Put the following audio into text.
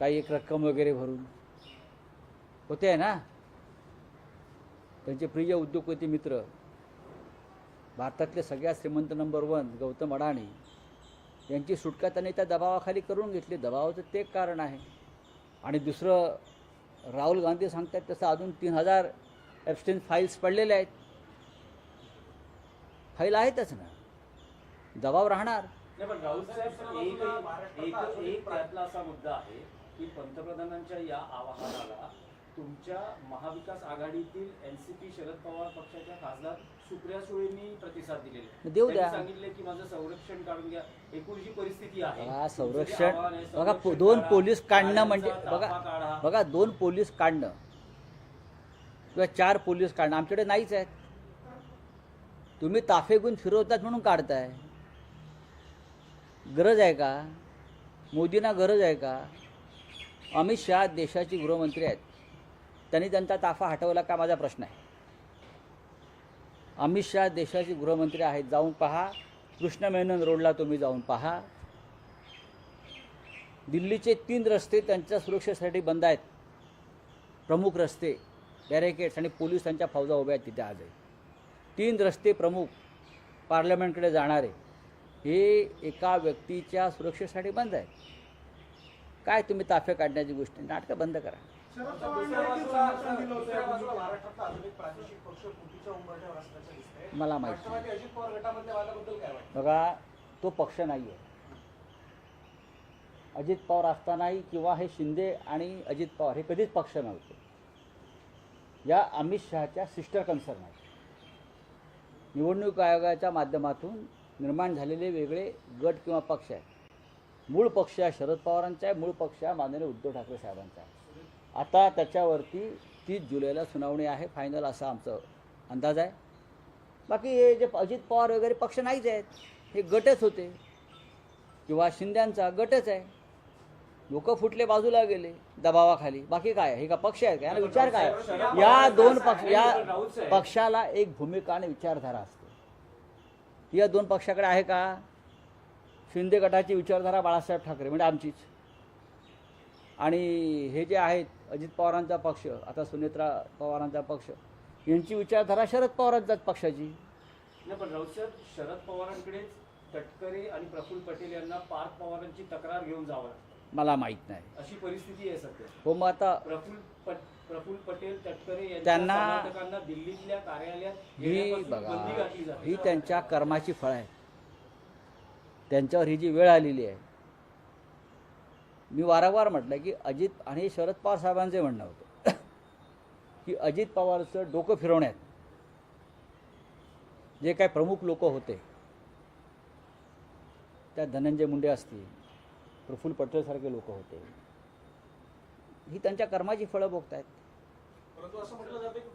काही एक रक्कम वगैरे भरून होते आहे ना. त्यांचे प्रिय उद्योगपती मित्र भारतातले सगळ्यात श्रीमंत नंबर 1 गौतम अडाणी यांची सुटका त्यांनी त्या दबावाखाली करून घेतली. दबावाचं ते कारण आहे. आणि दुसरं, राहुल गांधी सांगतात तसं अजून 3000 ॲब्स्टेन फाईल्स पडलेल्या आहेत. फाईल आहेतच ना, दबाव राहणार. पण राहुल साहेब, एक त्यातला असा मुद्दा आहे की पंतप्रधानांच्या या आवाहनाला तुमच्या महाविकास आघाडीतील एनसीपी शरद पवार पक्षाच्या खासदार सुप्रिया सुळेंनी प्रतिसाद दिलेला. देऊ द्या. सांगितले की माझं संरक्षण काढून घ्या. एकूण जी परिस्थिती आहे, संरक्षण बघा, 2 पोलीस काढणं म्हणजे बघा 2 पोलीस काढणं किंवा 4 पोलीस काढणं आमच्याकडे नाहीच आहेत. तुम्ही ताफे घेऊन फिरवतात म्हणून काढताय. गरज आहे का? मोदींना गरज आहे का? अमित शहा देशाचे गृहमंत्री आहेत. त्यांनी त्यांचा ताफा हटवला का, माझा प्रश्न आहे. अमित शहा देशाचे गृहमंत्री आहेत. जाऊन पहा, कृष्ण मेनन रोडला तुम्ही जाऊन पहा. दिल्लीचे 3 रस्ते त्यांच्या सुरक्षेसाठी बंद आहेत. प्रमुख रस्ते, बॅरिकेड्स, आणि पोलीस त्यांच्या फौजा उभ्या आहेत तिथे आजही. 3 रस्ते प्रमुख पार्लमेंटकडे जाणारे हे एका व्यक्तीच्या सुरक्षेसाठी बंद आहेत. काय तुम्ही ताफे काढण्याची गोष्टी, नाटकं बंद करा. मला माहिती बघा, तो पक्ष नाही आहे. अजित पवार असतानाही किंवा हे शिंदे आणि अजित पवार हे कधीच पक्ष नव्हते. या अमित शहाच्या सिस्टर कन्सर्न आहेत. निवडणूक आयोगाच्या माध्यमातून निर्माण झालेले वेगळे गट किंवा पक्ष आहेत. मूळ पक्ष हा शरद पवारांचा आहे. मूळ पक्ष हा माननीय उद्धव ठाकरे साहेबांचा आहे. आता त्याच्यावरती 30 जुलैला सुनावणी आहे, फायनल असा आमचा अंदाज आहे. बाकी हे जे अजित पवार वगैरे पक्ष नाहीच आहेत. हे गटच होते किंवा शिंद्यांचा गटच आहे. लोक फुटले, बाजूला गेले दबावाखाली. बाकी काय, हे का पक्ष आहे का? विचार काय, या 2 पक्ष, या पक्षाला एक भूमिका आणि विचारधारा असते. या 2 पक्षाकडे आहे का? शिंदे गटाची विचारधारा बाळासाहेब ठाकरे म्हणजे आमचीच, आणि हे जे आहेत अजित पवारांचा पक्ष, आता सुनेत्रा पवारांचा पक्ष, यांची विचारधारा शरद पवारांच्याच पक्षाची. नाही, पण राऊत साहेब, शरद पवारांकडे तटकरे आणि प्रफुल्ल पटेल यांना पार्थ पवारांची तक्रार घेऊन जावं लागतं. मला माहीत नाही. अशी परिस्थिती आहे सध्या. हो, मग आता प्रफुल्ल पटेल, तटकरे त्यांना समर्थकांना दिल्लीतल्या कार्यालयात ही बंदी बघा, घातली जाते. ही त्यांच्या कर्माची फळं आहे. त्यांच्यावर ही जी वेळ आलेली आहे. मी वारंवार म्हटलं की अजित, आणि शरद पवार साहेबांचे म्हणणं होतं की अजित पवारचं डोकं फिरवण्यात जे काय प्रमुख लोक होते, त्या धनंजय मुंडे असतील, प्रफुल्ल पटेलसारखे लोक होते, ही त्यांच्या कर्माची फळं भोगतायत. परंतु असं म्हटलं जातं की